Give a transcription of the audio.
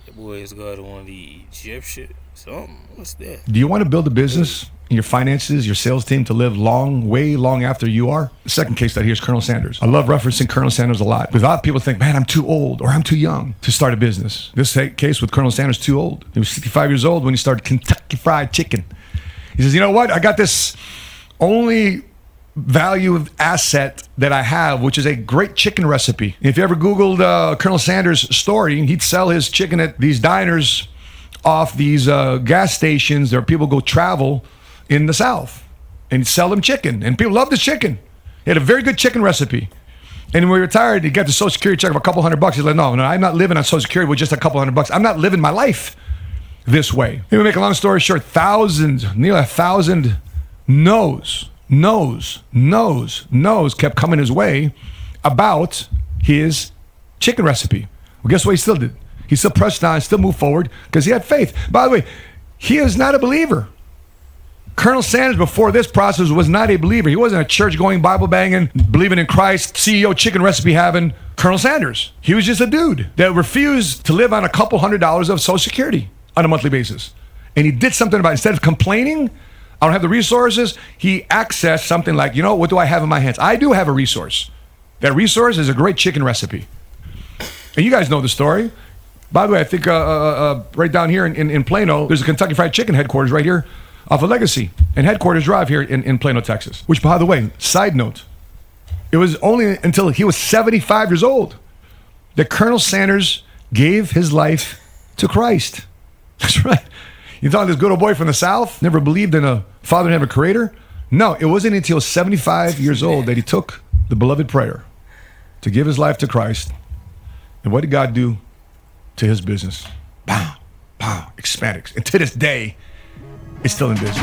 That boy is got on the Egyptian. Something. What's that? Do you want to build a business in your finances, your sales team to live long, way long after you are? The second case study here is Colonel Sanders. I love referencing Colonel Sanders a lot. Because a lot of people think, man, I'm too old or I'm too young to start a business. This case with Colonel Sanders, too old. He was 65 years old when he started Kentucky Fried Chicken. He says, you know what? I got this only value of asset that I have, which is a great chicken recipe. If you ever Googled Colonel Sanders' story, he'd sell his chicken at these diners off these gas stations where people go travel in the South, and he'd sell them chicken, and people loved his chicken. He had a very good chicken recipe. And when he retired, he got the Social Security check of a couple $100. He's like, no, I'm not living on Social Security with just a couple $100. I'm not living my life this way. Let me make a long story short. Nearly 1,000 no's kept coming his way about his chicken recipe. Well, guess what he still did? He still pressed on, still moved forward because he had faith. By the way, he is not a believer. Colonel Sanders, before this process, was not a believer. He wasn't a church-going, Bible-banging, believing in Christ, CEO chicken recipe having Colonel Sanders. He was just a dude that refused to live on a couple $100 of Social Security on a monthly basis. And he did something about it. Instead of complaining, I don't have the resources, he accessed something like, what do I have in my hands? I do have a resource. That resource is a great chicken recipe. And you guys know the story. By the way, I think right down here in Plano, there's a Kentucky Fried Chicken headquarters right here off of Legacy and Headquarters Drive here in Plano, Texas. Which, by the way, side note, it was only until he was 75 years old that Colonel Sanders gave his life to Christ. That's right. You thought this good old boy from the South never believed in a Father and a Creator? No, it wasn't until 75 years old that he took the beloved prayer to give his life to Christ. And what did God do to his business? Pow, pow, expanded. And to this day, it's still in business.